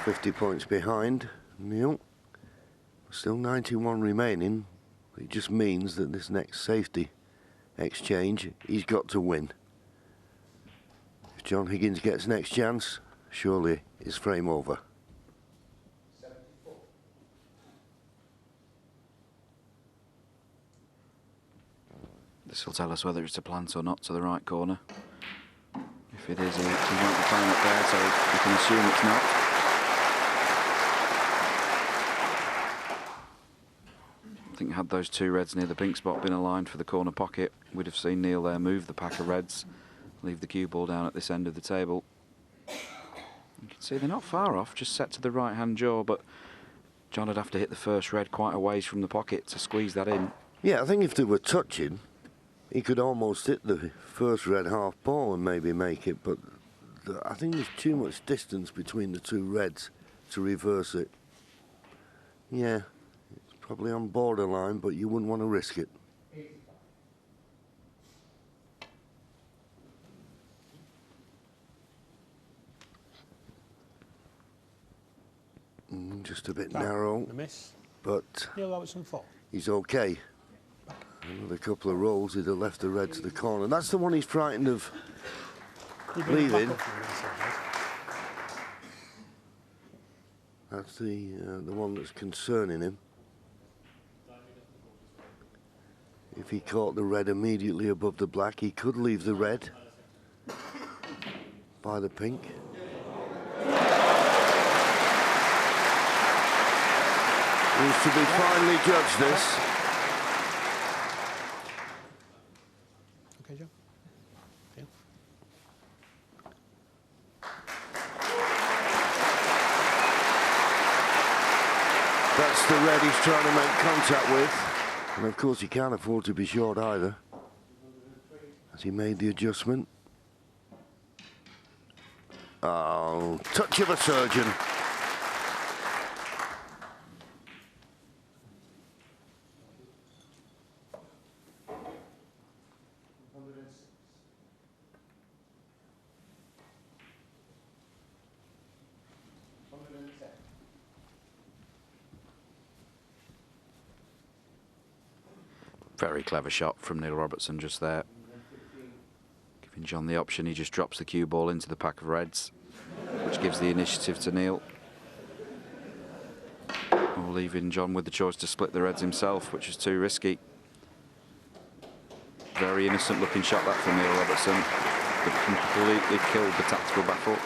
$50 points behind Neil. Still 91 remaining. It just means that this next safety exchange, he's got to win. If John Higgins gets next chance, surely it's frame over. This will tell us whether it's a plant or not to the right corner. If it is, he won't be playing up there, so we can assume it's not. I think had those 2 reds near the pink spot been aligned for the corner pocket, we'd have seen Neil there move the pack of reds, leave the cue ball down at this end of the table. You can see they're not far off, just set to the right-hand jaw, but John would have to hit the first red quite a ways from the pocket to squeeze that in. Yeah, I think if they were touching, he could almost hit the first red half ball and maybe make it, but I think there's too much distance between the 2 reds to reverse it. Yeah, it's probably on borderline, but you wouldn't want to risk it. Just a bit narrow, A miss. but Neil Robertson, 4. he's okay. Another couple of rolls, he'd have left the red to the corner. That's the one he's frightened of leaving. That's the one that's concerning him. If he caught the red immediately above the black, he could leave the red by the pink. Needs to be finally judged, this. Okay, John. Yeah. That's the red he's trying to make contact with. And of course he can't afford to be short either. As he made the adjustment. Oh, touch of a surgeon. Very clever shot from Neil Robertson just there. Giving John the option, he just drops the cue ball into the pack of reds, which gives the initiative to Neil. Or leaving John with the choice to split the reds himself, which is too risky. Very innocent looking shot that from Neil Robertson. But completely killed the tactical battle.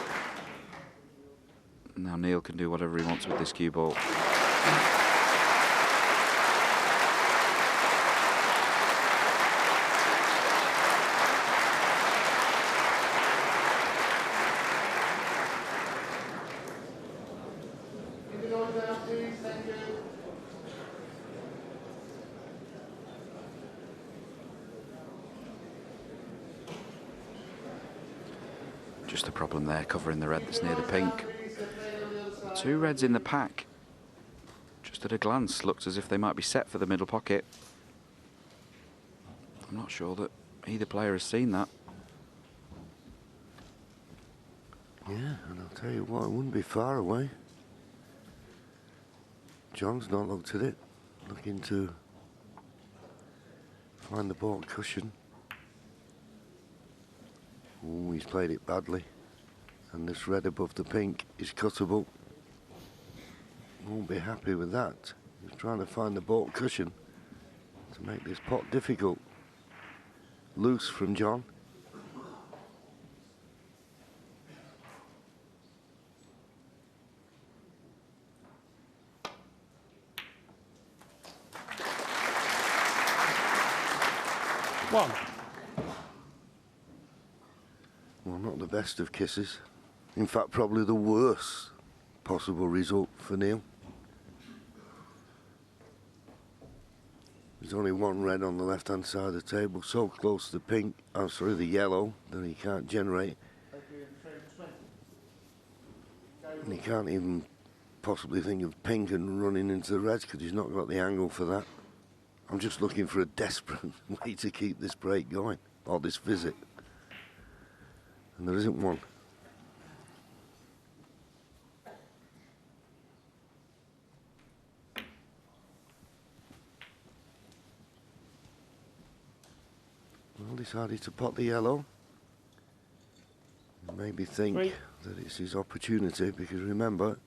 Now Neil can do whatever he wants with this cue ball. Just the problem there, covering the red that's near the pink. 2 reds in the pack. Just at a glance, looked as if they might be set for the middle pocket. I'm not sure that either player has seen that. Yeah, and I'll tell you what, it wouldn't be far away. John's not looked at it, looking to find the ball cushion. Oh, he's played it badly. And this red above the pink is cuttable. Won't be happy with that. He's trying to find the ball cushion to make this pot difficult. Loose from John. One. Well, not the best of kisses. In fact, probably the worst possible result for Neil. There's only 1 red on the left-hand side of the table, so close to the pink, oh sorry, the yellow, that he can't generate. And he can't even possibly think of pink and running into the reds because he's not got the angle for that. I'm just looking for a desperate way to keep this break going, or this visit. And there isn't one. Well, decided to pot the yellow. Maybe think that it's his opportunity, because remember,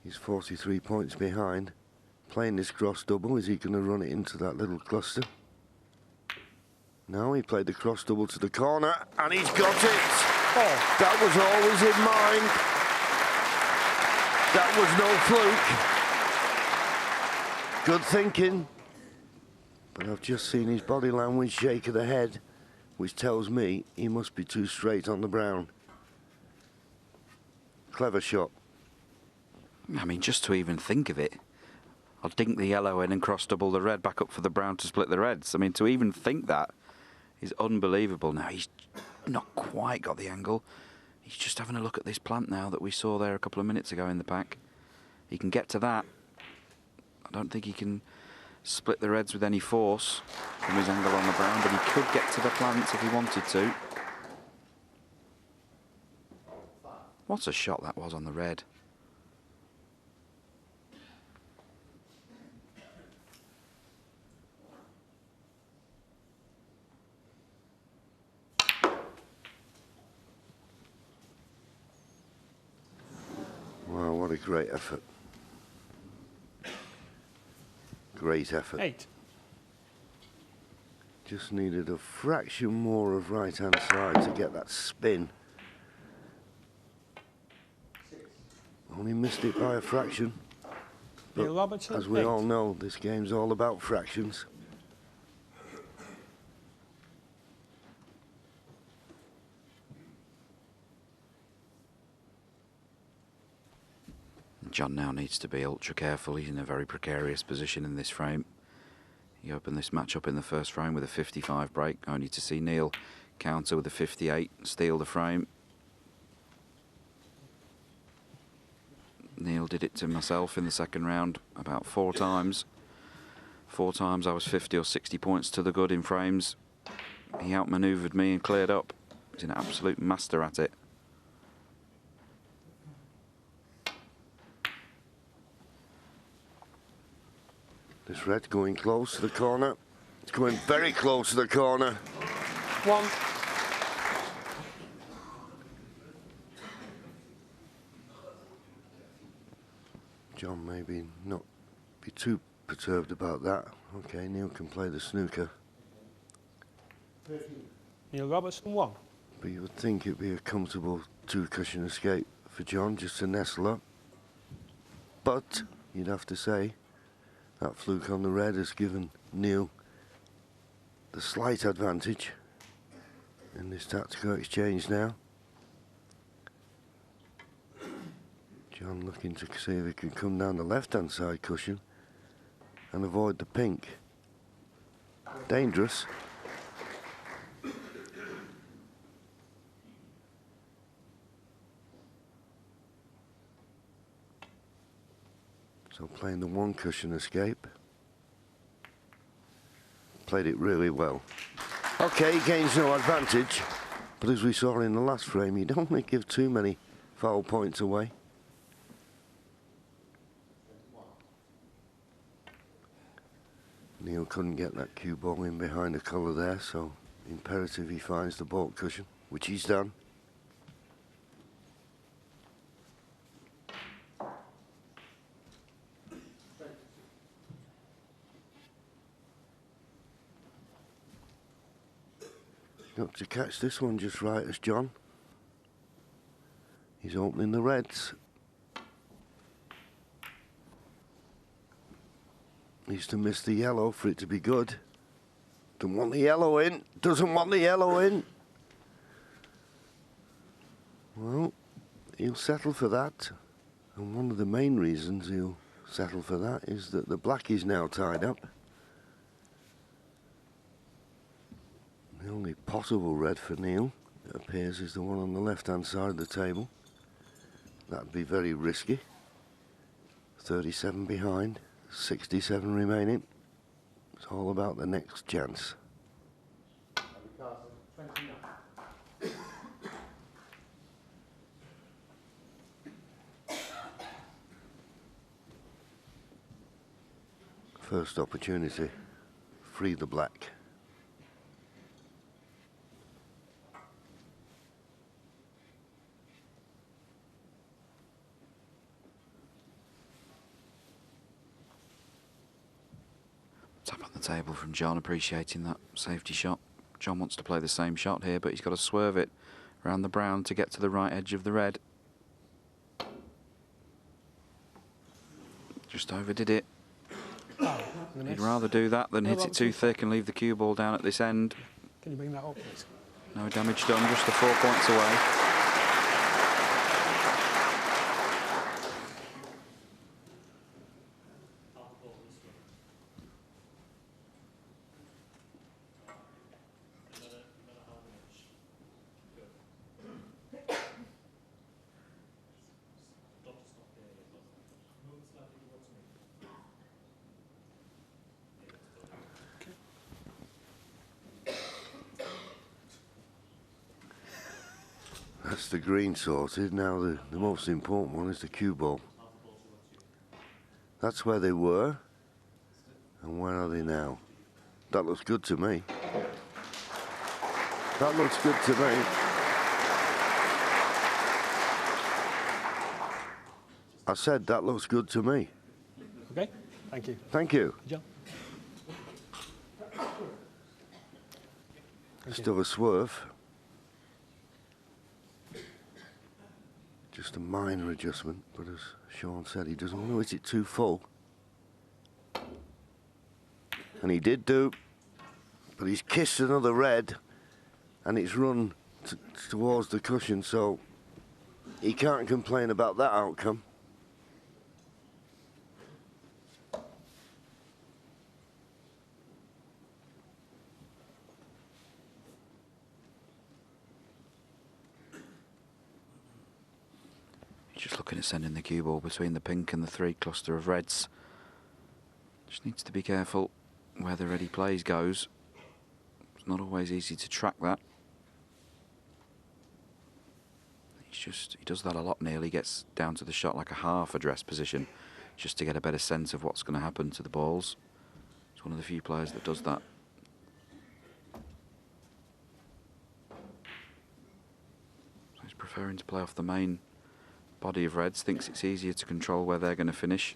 he's 43 points behind. Playing this cross double, is he going to run it into that little cluster? No, he played the cross double to the corner, and he's got it. Oh. That was always in mind. That was no fluke. Good thinking. But I've just seen his body language shake of the head, which tells me he must be too straight on the brown. Clever shot. I mean, just to even think of it, I'll dink the yellow in and cross double the red back up for the brown to split the reds. I mean, to even think that is unbelievable. Now, he's not quite got the angle. He's just having a look at this plant now that we saw there a couple of minutes ago in the pack. He can get to that. I don't think he can split the reds with any force from his angle on the brown, but he could get to the plant if he wanted to. What a shot that was on the red. Wow, what a great effort. Great effort. 8. Just needed a fraction more of right-hand side to get that spin. Only missed it by a fraction. But Robertson, as we 8. all know, this game's all about fractions. John now needs to be ultra careful. He's in a very precarious position in this frame. He opened this match up in the first frame with a 55 break, only to see Neil counter with a 58, steal the frame. Neil did it to myself in the second round about 4 times. 4 times I was 50 or 60 points to the good in frames. He outmaneuvered me and cleared up. He's an absolute master at it. This red going close to the corner. It's going very close to the corner. 1. John maybe not be too perturbed about that. Okay, Neil can play the snooker. Neil Robertson, 1. But you would think it'd be a comfortable 2-cushion escape for John just to nestle up. But you'd have to say that fluke on the red has given Neil the slight advantage in this tactical exchange now. John looking to see if he can come down the left-hand side cushion and avoid the pink. Dangerous. So playing the one cushion escape. Played it really well. Okay, he gains no advantage, but as we saw in the last frame, you don't want to give too many foul points away. Neil couldn't get that cue ball in behind the colour there, so imperative he finds the baulk cushion, which he's done. Got to catch this one just right as John. He's opening the reds. Needs to miss the yellow for it to be good. Doesn't want the yellow in. Doesn't want the yellow in. Well, he'll settle for that. And one of the main reasons he'll settle for that is that the black is now tied up. The only possible red for Neil, it appears, is the one on the left-hand side of the table. That'd be very risky. 37 behind, 67 remaining. It's all about the next chance. First opportunity, free the black. Tap on the table from John, appreciating that safety shot. John wants to play the same shot here, but he's got to swerve it around the brown to get to the right edge of the red. Just overdid it. Oh, He'd rather do that than hit it too thick and leave the cue ball down at this end. Can you bring that up, please? No damage done, just the 4 points away. That's the green sorted. Now the most important one is the cue ball. That's where they were. And where are they now? That looks good to me. That looks good to me. I said that looks good to me. Okay, thank you. Thank you. John. Still a swerve. Just a minor adjustment, but as Sean said, he doesn't want to hit it too full. And he did do, but he's kissed another red, and it's run towards the cushion, so he can't complain about that outcome. Just looking at sending the cue ball between the pink and the 3 cluster of reds. Just needs to be careful where the ready plays goes. It's not always easy to track that. He does that a lot, Neil. He gets down to the shot like a half address position just to get a better sense of what's going to happen to the balls. He's one of the few players that does that. So he's preferring to play off the main body of reds, thinks it's easier to control where they're going to finish.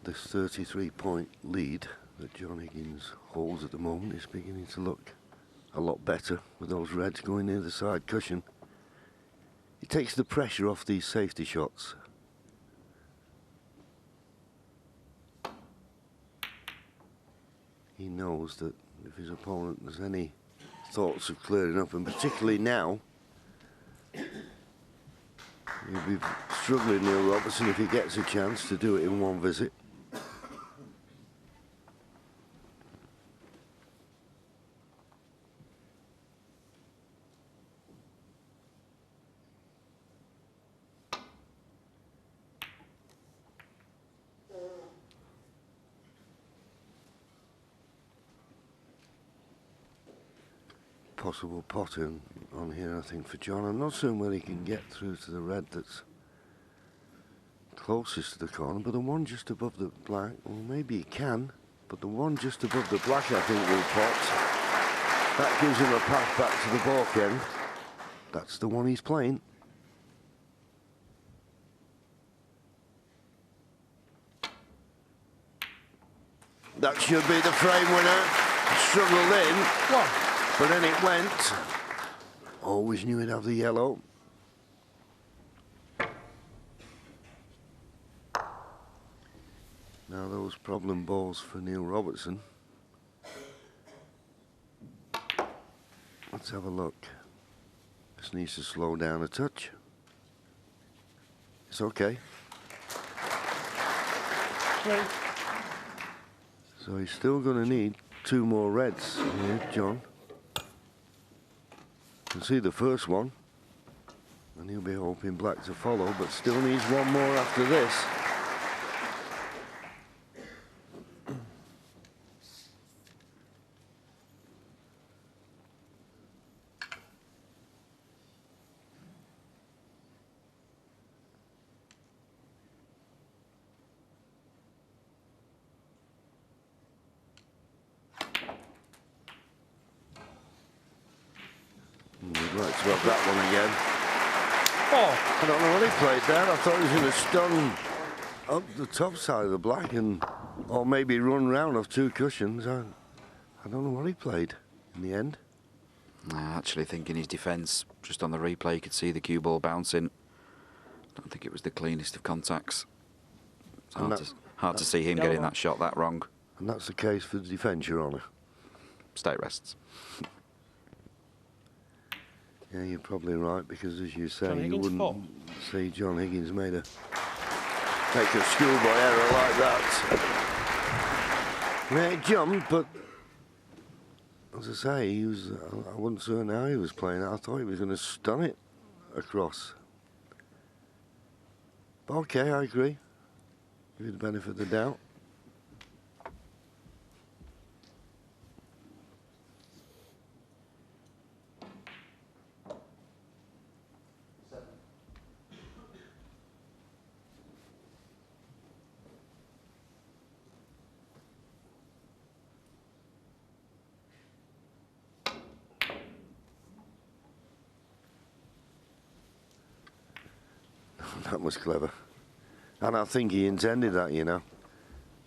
This 33-point lead that John Higgins holds at the moment is beginning to look a lot better with those reds going near the side cushion. It takes the pressure off these safety shots. knows that if his opponent has any thoughts of clearing up, and particularly now, he'll be struggling, Neil Robertson, if he gets a chance to do it in one visit. Possible pot on here, I think, for John. I'm not certain whether he can get through to the red that's closest to the corner, but the one just above the black, well, maybe he can, but the one just above the black, I think, will pot. That gives him a path back to the balk end. That's the one he's playing. That should be the frame winner. Struggled in. What? But then it went. Always knew he'd have the yellow. Now those problem balls for Neil Robertson. Let's have a look. Just needs to slow down a touch. It's okay. Three. So he's still going to need 2 more reds here, John. You can see the first one, and he'll be hoping black to follow, but still needs 1 more after this. We'd like to have that one again. Four. I don't know what he played there. I thought he was going to stun up the top side of the black and, or maybe run round off 2 cushions. I don't know what he played in the end. I actually think in his defence, just on the replay, you could see the cue ball bouncing. I don't think it was the cleanest of contacts. It's hard to see him getting that shot that wrong. And that's the case for the defence, Your Honour. State rests. Yeah, you're probably right, because as you say, John you Higgins, wouldn't 4. see John Higgins make a schoolboy error like that. Yeah, it jumped, but as I say, he was. I wasn't certain how he was playing it. I thought he was going to stun it across. But okay, I agree. Give you the benefit of the doubt. That was clever. And I think he intended that, you know.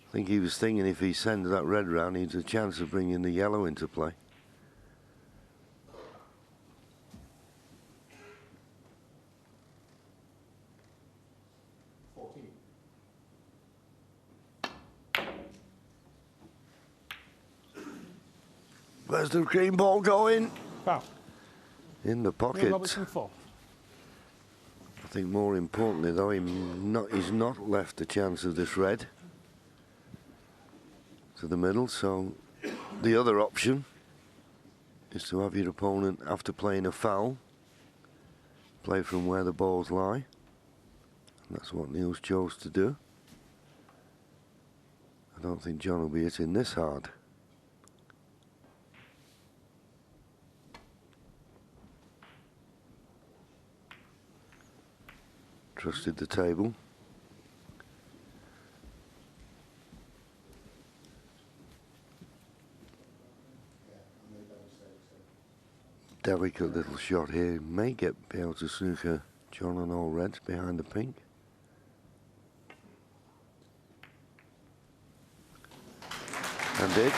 I think he was thinking if he sends that red round, he's a chance of bringing the yellow into play. Where's the green ball going? Foul. In the Neil pocket. Robertson, 4. I think more importantly, though, he's not left a chance of this red to the middle. So the other option is to have your opponent, after playing a foul, play from where the balls lie. And that's what Neil's chose to do. I don't think John will be hitting this hard. Trusted the table. Delicate little shot here. May be able to snooker John on all reds behind the pink. And did.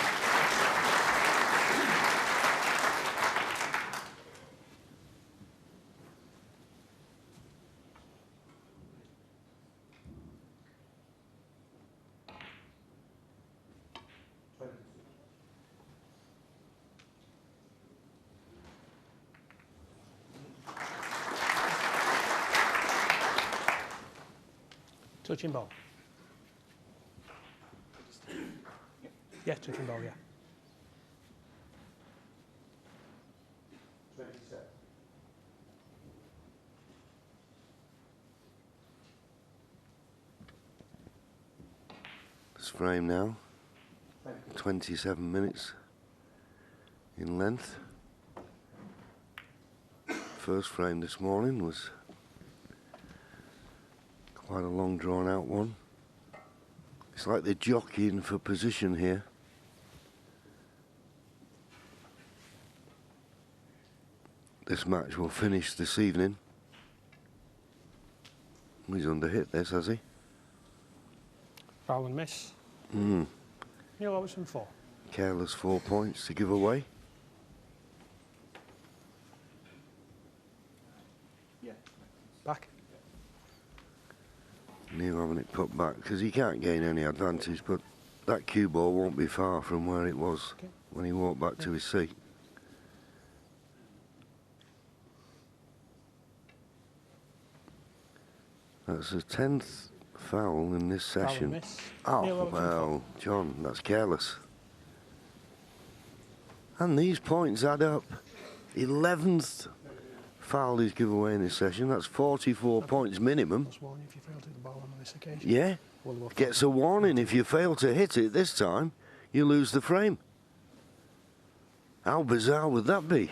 Touching ball. Yeah, touching ball, yeah. This frame now, 27 minutes in length. First frame this morning was quite a long drawn out one. It's like they're jockeying for position here. This match will finish this evening. He's underhit this, has he? Foul and miss. Neil Robertson 4. Careless 4 points to give away. Back. Neil having it put back because he can't gain any advantage, but that cue ball won't be far from where it was when he walked back to his seat. That's the 10th foul in this session. Miss. Oh, well, John, that's careless. And these points add up. 11th foul he's given away in this session. That's 44 points minimum. Warning if you fail to hit the ball on this occasion. Yeah. Gets a warning if you fail to hit it this time, you lose the frame. How bizarre would that be?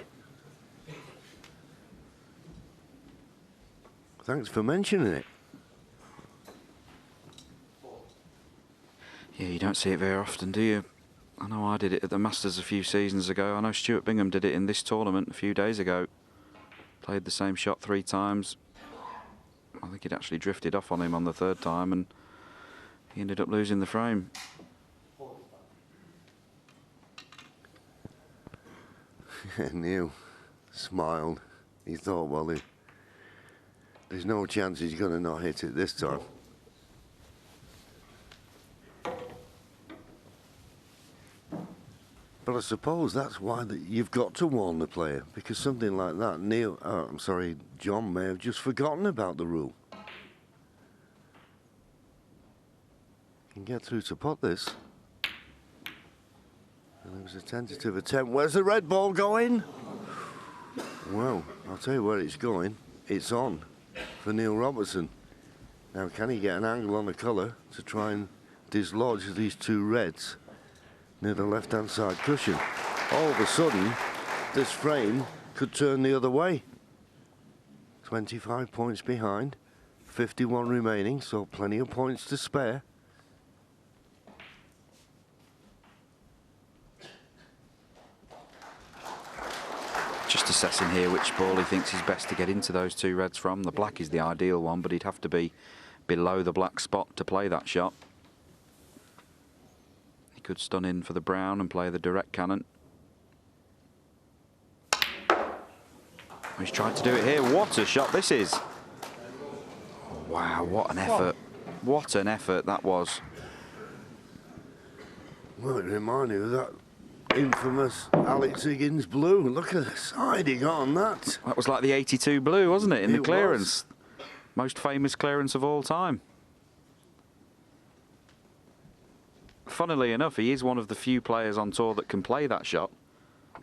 Thanks for mentioning it. Yeah, you don't see it very often, do you? I know I did it at the Masters a few seasons ago. I know Stuart Bingham did it in this tournament a few days ago. Played the same shot 3 times. I think he'd actually drifted off on him on the 3rd time and he ended up losing the frame. Neil smiled. He thought, well, there's no chance he's going to not hit it this time. But I suppose that's why you've got to warn the player, because something like that, John may have just forgotten about the rule. Can get through to pot this. And there was a tentative attempt. Where's the red ball going? Well, I'll tell you where it's going. It's on for Neil Robertson. Now, can he get an angle on the colour to try and dislodge these 2 reds near the left-hand side cushion? All of a sudden, this frame could turn the other way. 25 points behind, 51 remaining, so plenty of points to spare. Just assessing here which ball he thinks is best to get into those 2 reds from. The black is the ideal one, but he'd have to be below the black spot to play that shot. He could stun in for the brown and play the direct cannon. He's tried to do it here. What a shot this is. Wow, what an effort. What an effort that was. Well, it reminded me of that infamous Alex Higgins blue. Look at the siding on that. That was like the 82 blue, wasn't it, in the clearance? Was. Most famous clearance of all time. Funnily enough, he is one of the few players on tour that can play that shot.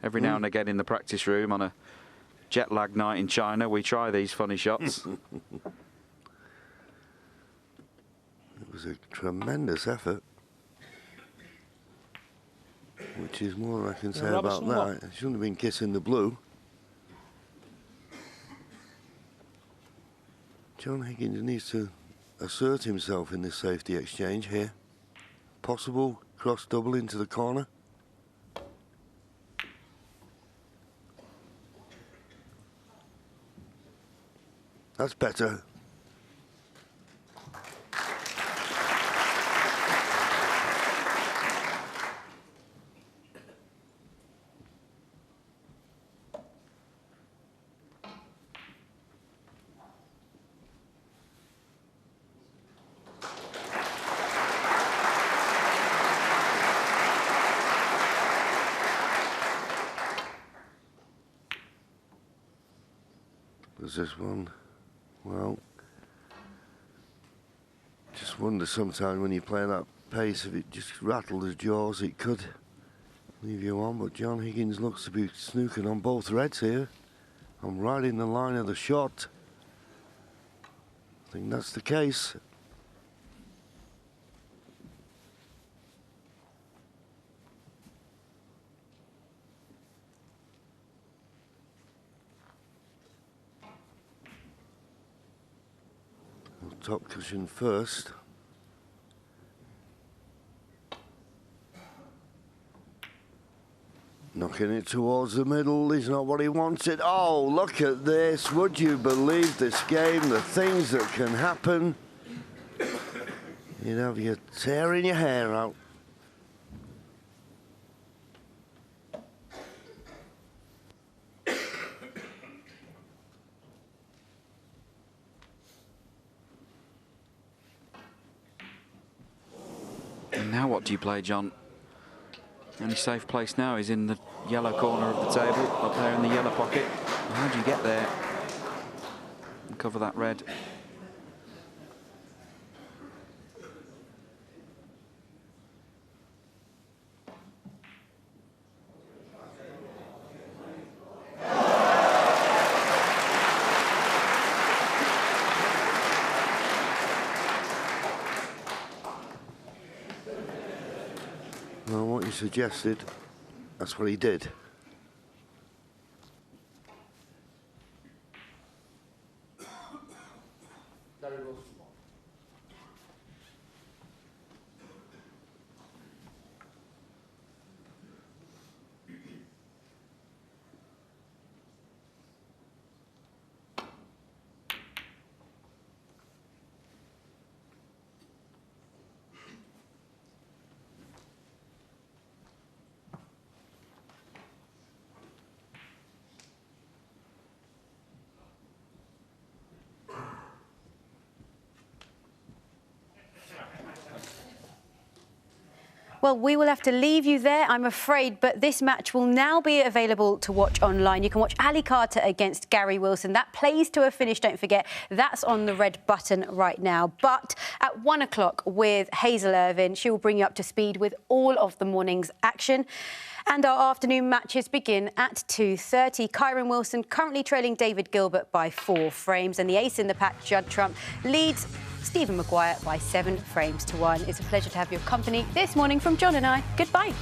Every now and again in the practice room on a jet lag night in China, we try these funny shots. It was a tremendous effort. Which is more than I can say about that. I shouldn't have been kissing the blue. John Higgins needs to assert himself in this safety exchange here. Possible cross double into the corner. That's better. There's this one. Well, just just wonder sometimes when you're playing that pace, if it just rattled his jaws, it could leave you on. But John Higgins looks to be snooking on both reds here. I'm right in the line of the shot. I think that's the case. Top cushion first. Knocking it towards the middle is not what he wanted. Oh, look at this. Would you believe this game, the things that can happen? You'd have you tearing your hair out. And now what do you play, John? The only safe place now is in the yellow corner of the table, up there in the yellow pocket. How do you get there and cover that red? Well, what you suggested, that's what he did. Well, we will have to leave you there, I'm afraid, but this match will now be available to watch online. You can watch Ali Carter against Gary Wilson. That plays to a finish, don't forget. That's on the red button right now. But at 1 o'clock with Hazel Irvine, she will bring you up to speed with all of the morning's action. And our afternoon matches begin at 2:30. Kyron Wilson currently trailing David Gilbert by 4 frames. And the ace in the pack, Judd Trump, leads Stephen Maguire by 7 frames to 1. It's a pleasure to have your company this morning from John and I. Goodbye.